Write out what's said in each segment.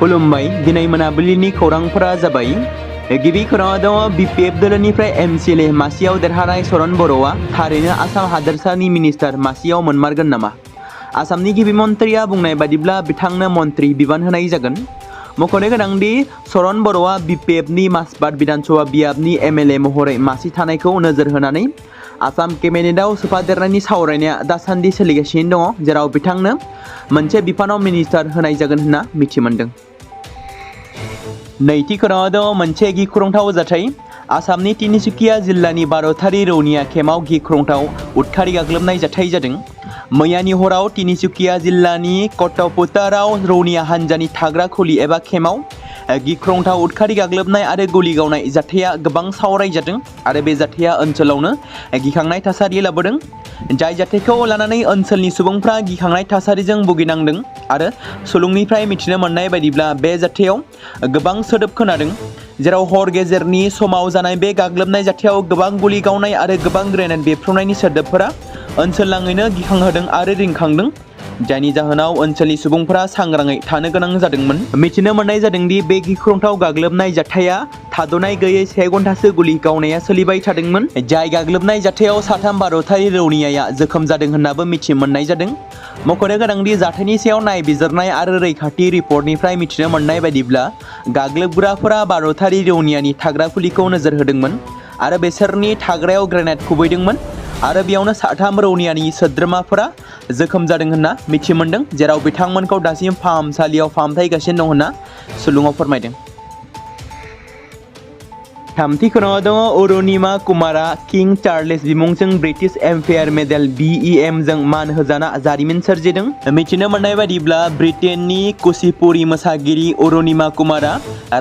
खुलुमबाय दिनै मोनाबिलिनि खौरांफोरा जाबाय गिबि खौराङाव दङ BPF दोलोनिफ्राय MCLA मासियाव देरहानाय सरन बर'आ थारैनो आसाम हादोरसानि मिनिस्टार मासियाव मोनमारगोन नामा? आसामनि गिबि मन्थ्रिया बुंनाय बादिब्ला बिथांनो मन्थ्रि बिबान होनाय जागोन। मख'नो गोनांदि सरन बर'आ BPFनि मासबाद बिधानसभा बियाबनि MLA महरै मासि थानायखौ नोजोर होनानै आसाम केबिनेटआव सोफादेरनायनि सावरायनाया दासान्दि सोलिगासिनो दङ, जेराव बिथांनो मोनसे बिफानाव मिनिस्टार होनाय जागोन होनना मिथिमोनदों। नैथि खौराङाव दङ मोनसे गिख्रंथाव जाथाय। आसामनि तिनिसुकिया जिल्लानि भारतारि रौनिया केम्पआव गिख्रंथाव उदखारि गाग्लोबनाय जाथाय जादों। मैयानि हराव तिनिसुकिया जिल्लानि कटपुताराव रौनिया हान्जानि थाग्रा खुलि एबा केम्पआव गिख्रंथाव उदखारि गाग्लोबनाय आरो गुलि गावनाय जाथाया गोबां सावरायजादों आरो बे जाथाया ओनसोलावनो गिखांनाय थासारि लाबोदों। जाय जाथायखौ लानानै ओनसोलनि सुबुंफ्रा गिखांनाय थासारिजों भुगिनांदों आरो सुलुंनिफ्राय मिथिनो मोननाय बायदिब्ला बे जाथायाव गोबां सोदोब खोनादों, जेराव हर गेजेरनि समाव जानाय बे गाग्लोबनाय जाथायाव गोबां गुलि गावनाय आरो गोबां ग्रेनेड बेरफ्रुनायनि सोदोबफोरा ओनसोलनाङैनो गिखांहोदों आरो रिंखांदों, जायनि जाहोनाव ओनसोलनि सुबुंफोरा सांग्राङै थानो गोनां जादोंमोन। मिथिनो मोननाय जादोंदि बे गिख्रंथाव गाग्लोबनाय जाथाया थाद'नाय गैयै 1 घन्टासो गुलि गावनाया सोलिबाय थादोंमोन। जाय गाग्लोबनाय जाथायाव 3 भारतारि रौनियाया जोखोम जादों होननाबो मिथि मोननाय जादों। मख'नो गोनांदि जाथायनि सायाव नायबिजिरनाय आरो रैखाथि रिपर्टनिफ्राय मिथिनो मोननाय बायदिब्ला गाग्लोबग्राफोरा भारतारि रौनियानि थाग्रा खुलिखौ नोजोर होदोंमोन आरो बिसोरनि थाग्रायाव ग्रेनेड खुबैदोंमोन आरो बेयावनो 3 रौनियानि सोद्रोमाफोरा जोखोम जादों होनना मिथि मोनदों, जेराव बिथांमोनखौ दासिम फाहामसालियाव फाहामथाय होगासिनो दं होनना सुलुङाव फोरमायदों। थामथि खौराङाव दङ अरुणिमा कुमारा किं चार्लेस बिमुंजों ब्रिटिश एम्पायार मेडेल BEM जों मान होजाना जारिमिन सोरजिदों। मिथिनो मोननाय बायदिब्ला ब्रिटेननि कुचिपुड़ी मोसागिरि अरुणिमा कुमारा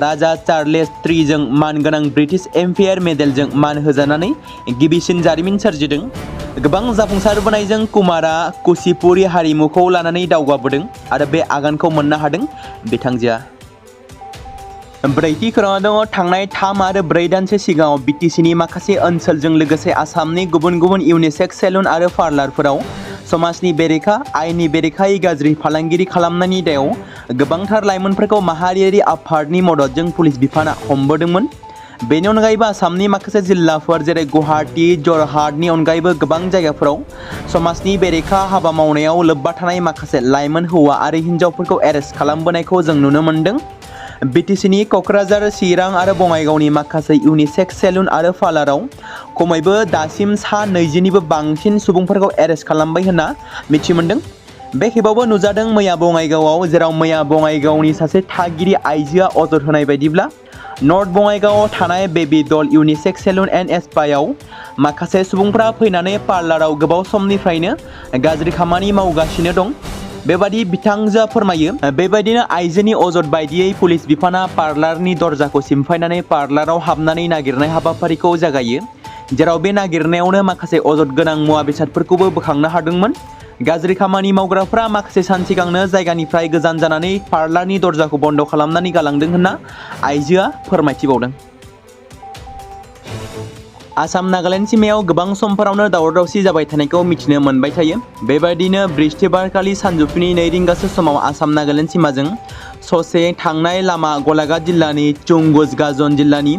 राजा चार्लेस III जों मानगोनां ब्रिटिश एम्पायार मेडेलजों मान होजानानै गिबिसिन जारिमिन सोरजिदों। गोबां जाफुंसारबोनायजों कुमारा कुचिपुड़ी हारिमुखौ लानानै दावगाबोदों आरो बे आगानखौ मोननो हादों बिथांजोआ। ब्रैथि खौराङाव दङ थांनाय 3 आरो 4 दानसो सिगाङाव BTCनि माखासे ओनसोलजों लोगोसे आसामनि गुबुन गुबुन इउनिसेक्स सेलुन आरो पार्लारफोराव समाजनि बेरेखा आयेननि बेरेखायै गाज्रि फालांगिरि खालामनायनि दायाव गोबांथार लाइमोनफोरखौ माहारियारि आफादनि मददजों पुलिस बिफाना हमबोदोंमोन। बेनि अनगायैबो आसामनि माखासे जिल्लाफोर जेरै गुवाहाटी, जरहाटनि अनगायैबो गोबां जायगाफोराव समाजनि बेरेखा हाबा मावनायाव लोब्बा थानाय माखासे लाइमोन हौवा आरो हिन्जावफोरखौ एरेस्ट खालामबोनायखौ जों नुनो मोन्दों। BTCनि क'क्राझार, चिरां आरो बङाइगावनि माखासे इउनिसेक्स सेलुन आरो पार्लाराव खमैबो दासिम 20निबो बांसिन सुबुंफोरखौ एरेस्ट खालामबाय होनना मिथि मोन्दों। बे खेबावबो नुजादों मैया बङाइगावआव, जेराव मैया बङाइगावनि सासे थागिरि आइजोआ अजद होनाय बायदिब्ला नर्थ बङाइगावआव थानाय बेबी डल इउनिसेक्स सेलुन एन्ड स्पायाव माखासे सुबुंफ्रा फैनानै पार्लाराव गोबाव समनिफ्रायनो गाज्रि खामानि मावगासिनो दं। बेबादि बिथांजोआ फोरमायो। बेबायदिनो आइजोनि अजद बायदियै पुलिस बिफाना पार्लारनि दरजाखौ सिमफायनानै पार्लाराव हाबनानै नागिरनाय हाबाफारिखौ जागायो, जेराव बे नागिरनायावनो माखासे अजद गोनां मुवा बेसादफोरखौबो बोखांनो हादोंमोन। गाज्रि खामानि मावग्राफ्रा माखासे सान सिगांनो जायगानिफ्राय गोजान जानानै पार्लारनि दरजाखौ बन्द' खालामनानै गालांदों होनना आइजोआ फोरमायथिबावदों। आसाम नागालेण्ड सिमायाव गोबां समफोरावनो दावराव-दावसि जाबाय थानायखौ मिथिनो मोनबाय थायो। बेबायदिनो बृहस्पतिबारखालि सानजौफुनि 2 रिंगासो समाव आसाम नागालेण्ड सिमाजों ससे थांनाय लामा गलाघाट जिल्लानि चुंगुजगाजन जिल्लानि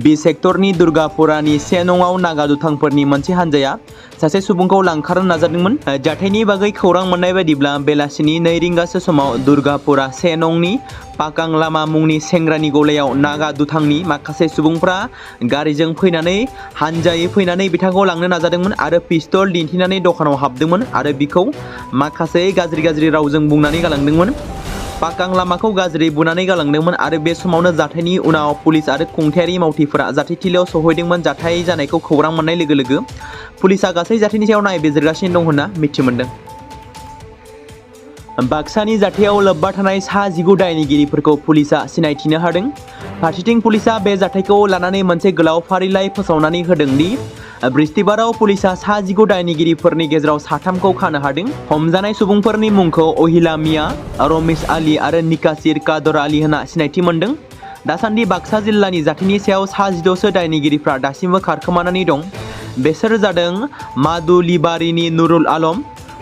बि सेक्टरनि दुर्गापुरानि 1 नंआव नागा दुथांफोरनि मोनसे हानजाया सासे सुबुंखौ लांखारनो नाजादोंमोन। जाथायनि बागै खौरां मोननाय बायदिब्ला बेलासिनि 2 रिंगासो समाव दुर्गापुरा 1 नंनि पाकां लामा मुंनि सेंग्रानि गलायाव नागा दुथांनि माखासे सुबुंफ्रा गारिजों फैनानै हानजायै फैनानै बिथांखौ लांनो नाजादोंमोन आरो पिस्तल दिन्थिनानै दखानाव हाबदोंमोन आरो बिखौ माखासे गाज्रि रावजों बुंनानै गालांदोंमोन। पाकां लामाखौ गाज्रि बुनानै गालांदोंमोन आरो बे समावनो जाथायनि उनाव पुलिस आरो खुंथायारि मावथिफोरा जाथायथिलियाव सहैदोंमोन। जाथाय जानायखौ खौरां मोननाय लोगो लोगो पुलिसआ गासै जाथायनि सायाव नायबिजिरगासिनो दं होनना मिथि मोनदों। बाक्सानि जाथायाव लोब्बा थानाय 19 दायनिगिरिफोरखौ पुलिसआ सिनायथिनो हादों। फारसेथिं पुलिसआ बे जाथायखौ लानानै मोनसे गोलाव फारिलाइ फोसावनानै होदों दि बृहस्पतिबाराव पुलिसआ 19 दायनिगिरिफोरनि गेजेराव 3खौ खानो हादों। हमजानाय सुबुंफोरनि मुंखौ अहिला मिया, रमेश आली आरो निकासिर कादर आली होनना सिनायथि मोनदों। दासान्दि बाक्सा जिल्लानि जाथायनि सायाव 16सो दायनिगिरिफ्रा दासिमबो खारखोमानानै दं। बेसोर जादों मादुलिबारिनि नुरुल आलम,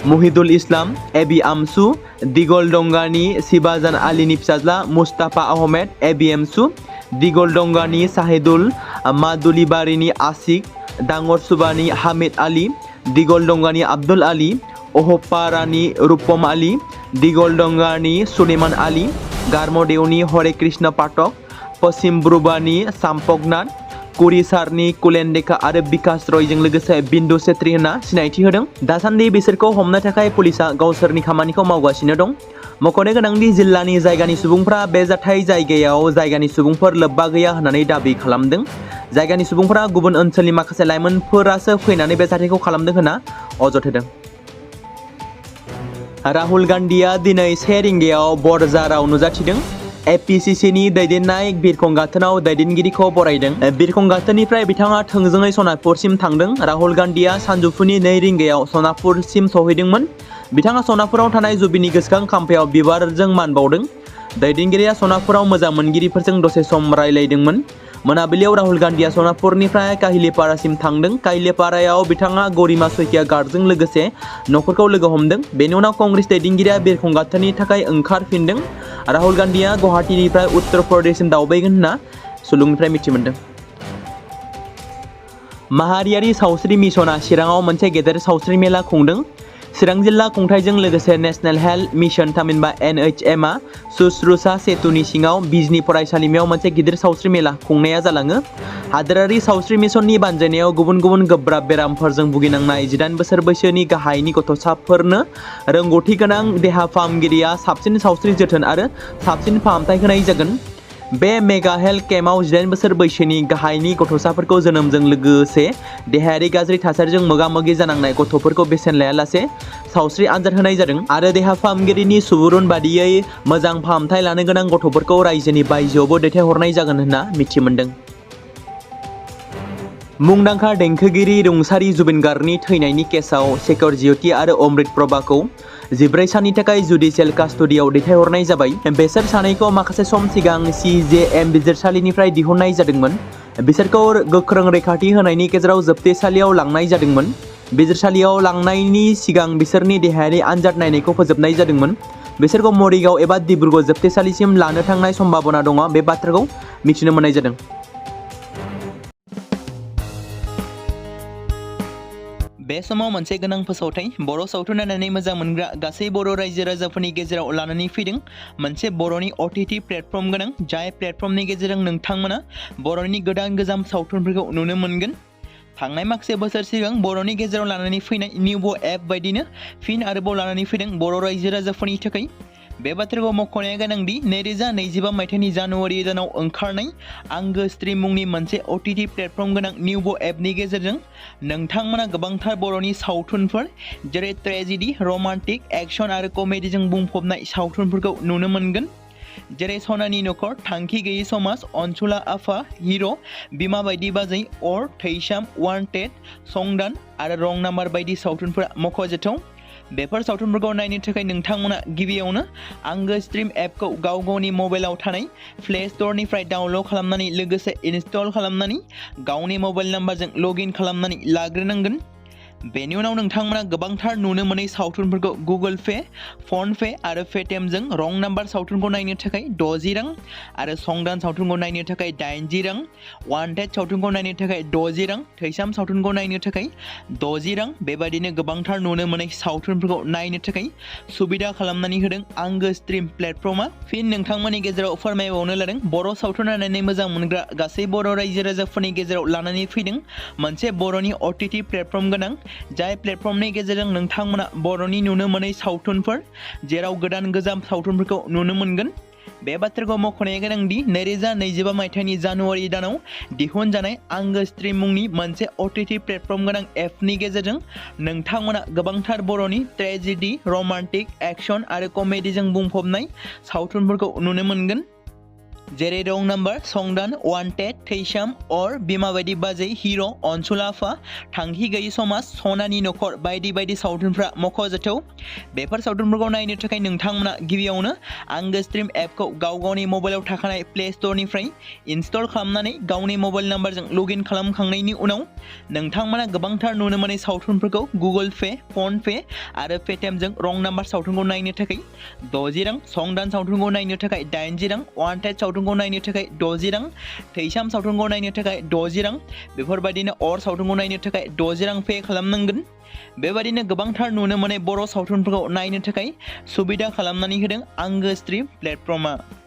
मुहिदुल इस्लाम, एबि आमसु, दिगल दंगानि सिबाजान आलीनि फिसाज्ला मुस्ताफा आहमेद, एबि एमसु, दिगल दंगानि साहिदुल मादुलिबारिनि आसिक, दांगर सुबानि हामिद आली, दिगल दंगानि आब्दुल आली, अहपारानि रूपम आली, दिगल दंगानि सुलेमान आली, गारमदेवनि हरे कृष्ण पाठक, पश्चिम ब्रुबानि साम्पकनाथ, कुरिसारनि कुलेन्डेका आरो बिकास रयजों लोगोसे बिन्दु सेत्री होनना सिनायथि होदों। दासान्दि बिसोरखौ हमनो थाखाय पुलिसा गावसोरनि खामानिखौ मावगासिनो दं। मख'नो गोनांदि जिल्लानि जायगानि सुबुंफ्रा बे जाथाय जायगायाव जायगानि सुबुंफोर लोब्बा गैया होननानै दाबि खालामदों। जायगानि सुबुंफोरा गुबुन ओनसोलनि माखासे लाइमोनफोरासो फैनानै बे जाथायखौ खालामदों होनना अजद होदों। राहुल गान्धीया दिनै 1 रिंगायाव बरझाराव नुजाथिदों। एपीसीसीनि दैदेननाय बिरखं गाथोनाव दैदेनगिरिखौ बरायदों। बिरखं गाथोननिफ्राय बिथाङा थोंजोङै सनापुरसिम थांदों। राहुल गान्धीया सानजौफुनि 2 रिंगायाव सनापुरसिम सहैदोंमोन। बिथाङा सनापुराव थानाय जुबिनि गोसोखां खाम्फायाव बिबारजों मान बावदों। दैदेनगिरिया सनापुराव मोजां मोनगिरिफोरजों दसे सम रायलायदोंमोन। मोनाबिलियाव राहुल गान्धीया सनापुरनिफ्राय काहिलीपारासिम थांदों। काहिलीपारायाव बिथाङा गरिमा सैकिया गार्डजों लोगोसे नखरखौ लोगो हमदों। बेनि उनाव कंग्रेस दैदेनगिरिया बिरखं गाथोननि थाखाय ओंखारफिनदों। राहुल गान्धीया गुवाहाटीनिफ्राय उत्तर प्रदेशसिम दावबायगोन होनना सुलुंनिफ्राय मिथि मोनदों। माहारियारि सावस्रि मिसनआ चिराङाव मोनसे गेदेर सावस्रि मेला खुंदों। चिरां जिल्ला खुंथायजों लोगोसे नेशनेल हेल्थ मिशन थामहिनबा NHMआ सुश्रुषा सेतुनि सिङाव बिजनी फरायसालिमायाव मोनसे गिदिर सावस्रि मेला खुंनाया जालाङो। हादोरारि सावस्रि मिशननि बानजायनायाव गुबुन गुबुन गोब्राब बेरामफोरजों भुगिनांनाय 18 बोसोर बैसोनि गाहायनि गथ'साफोरनो रोंगौथि गोनां देहा फाहामगिरिया साबसिन सावस्रि जोथोन आरो साबसिन फाहामथाय होनाय जागोन। बे मेगा हेल्थ केम्पआव 18 बोसोर बैसोनि गाहायनि गथ'साफोरखौ जोनोमजों लोगोसे देहायारि गाज्रि थासारिजों मोगा-मोगि जानांनाय गथ'फोरखौ बेसेन लायालासे सावस्रि आनजाद होनाय जादों आरो देहा फाहामगिरिनि सुबुरुन बादियै मोजां फाहामथाय लानो गोनां गथ'फोरखौ रायजोनि बायजोआवबो दैथायहरनाय जागोन होनना मिथि मोनदों। मुंदांखा देंखोगिरि रुंसारि जुबिन गार्गनि थैनायनि केसआव शेखर ज्योति आरो अमृत प्रभाखौ 14 साननि थाखाय जुडिशियेल कास्टडियाव दैथायहरनाय जाबाय। बेसोर सानैखौ माखासे सम सिगां CJM बिजिरसालिनिफ्राय दिहुननाय जादोंमोन। बिसोरखौ गोख्रों रैखाथि होनायनि गेजेराव जोबथेसालियाव लांनाय जादोंमोन। बिजिरसालियाव लांनायनि सिगां बिसोरनि देहायारि आनजाद नायनायखौ फोजोबनाय जादोंमोन। बिसोरखौ मरिगाव एबा डिब्रुगड़ जोबथेसालिसिम लानो थांनाय सम्भावना दङ, बे बाथ्राखौ मिथिनो मोननाय जादों। बे समाव मोनसे गोनां फोसावथाय बर' सावथुन नायनानै मोजां मोनग्रा गासै बर' रायजो राजाफोरनि गेजेराव लानानै फैदों मोनसे बर'नि OTT प्लेटफर्म गोनां, जाय प्लेटफर्मनि गेजेरजों नोंथांमोना बर'नि गोदान गोजाम सावथुनफोरखौ नुनो मोनगोन। थांनाय माखासे बोसोर सिगां बर'नि गेजेराव लानानै फैनाय निउबो एप बायदिनो फिन आरोबाव लानानै फैदों बर' रायजो राजाफोरनि थाखाय। बे बाथ्राखौ मख'नाया गोनांदि 2025 मायथाइनि जानुवारि दानाव ओंखारनाय आंगो स्ट्रिम मुंनि मोनसे OTT प्लेटफर्म गोनां निउबो एपनि गेजेरजों नोंथांमोना गोबांथार बर'नि सावथुनफोर जेरै ट्रेजेडि, रमान्टिक, एक्शन आरो कमेडिजों बुंफबनाय सावथुनफोरखौ नुनो मोनगोन। जेरै सनानि नखर, थांखि गैयै समाज, अनसुला आफा, हिर', बिमा बायदि बाजै, अर, थैसाम, वान्टेड, संदान आरो रं नाम्बार बायदि सावथुनफोरा मख'जाथाव। बेफोर सावथुनफोरखौ नायनो थाखाय नोंथांमोना गिबियावनो आंगो स्ट्रिम एपखौ गाव गावनि मबाइलाव थानाय प्ले स्ट'रनिफ्राय डाउनल'ड खालामनानै लोगोसे इनस्टल खालामनानै गावनि मबाइल नाम्बारजों लगइन खालामनानै लाग्रोनांगोन। बेनि उनाव नोंथांमोना गोबांथार नुनो मोनै सावथुनफोरखौ गुगोल पे, फन पे आरो पेटिएमजों रं नाम्बार सावथुनखौ नायनो थाखाय 60 रां आरो संदान सावथुनखौ नायनो थाखाय 80 रां, वान्टेड सावथुनखौ नायनो थाखाय 60 रां, थैसाम सावथुनखौ नायनो थाखाय 60 रां बेबायदिनो गोबांथार नुनो मोनै सावथुनफोरखौ नायनो थाखाय सुबिदा खालामनानै होदों आंगो स्ट्रिम प्लेटफर्मा। फिन नोंथांमोननि गेजेराव फोरमायबावनो लादों बर' सावथुन नायनानै मोजां मोनग्रा गासै बर' रायजो राजाफोरनि गेजेराव लानानै फैदों मोनसे बर'नि OTT प्लेटफर्म गोनां, जाय प्लेटफर्मनि गेजेरजों नोंथांमोना बर'नि नुनो मोनै सावथुनफोर जेराव गोदान गोजाम सावथुनफोरखौ नुनो मोनगोन। बे बाथ्राखौ मख'नाया गोनांदि 2025 मायथाइनि जानुवारि दानाव दिहुनजानाय आंगो स्ट्रिम मुंनि मोनसे OTT प्लेटफर्म गोनां एपनि गेजेरजों नोंथांमोना गोबांथार बर'नि ट्रेजेडि, रमान्टिक, एक्शन आरो कमेडिजों बुंफबनाय सावथुनफोरखौ नुनो मोनगोन। जेरै रं नाम्बार, संदान, वान्टेड, थैसाम, अर, बिमा बायदि बाजै, हिर', अनसुलाफा, थांखि गैयि समाज, सनानि नखर बायदि बायदि सावथुनफ्रा मख'जाथाव। बेफोर सावथुनफोरखौ नायनो थाखाय नोंथांमोना गिबियावनो आंगो स्ट्रिम एपखौ गाव गावनि मबाइलाव थाखानाय प्ले स्ट'रनिफ्राय इनस्टल खालामनानै गावनि मबाइल नाम्बारजों लगइन खालामखांनायनि उनाव नोंथांमोना गोबांथार नुनो मोनै सावथुनफोरखौ गुगोल पे, फन पे आरो पेटिएमजों रं नाम्बार सावथुनखौ नायनो थाखाय 60 रां, संदान सावथुनखौ नायनो थाखाय 80 रां, वान्टेड सावथुनखौ नायनो थाखाय 60 रां, थैसाम सावथुनखौ नायनो थाखाय 60 रां, बेफोरबायदिनो अर सावथुनखौ नायनो थाखाय 60 रां पे खालामनांगोन। बेबायदिनो गोबांथार नुनो मोनै बर' सावथुनफोरखौ नायनो थाखाय सुबिदा खालामनानै होदों आंगो स्ट्रिम प्लेटफर्मआ।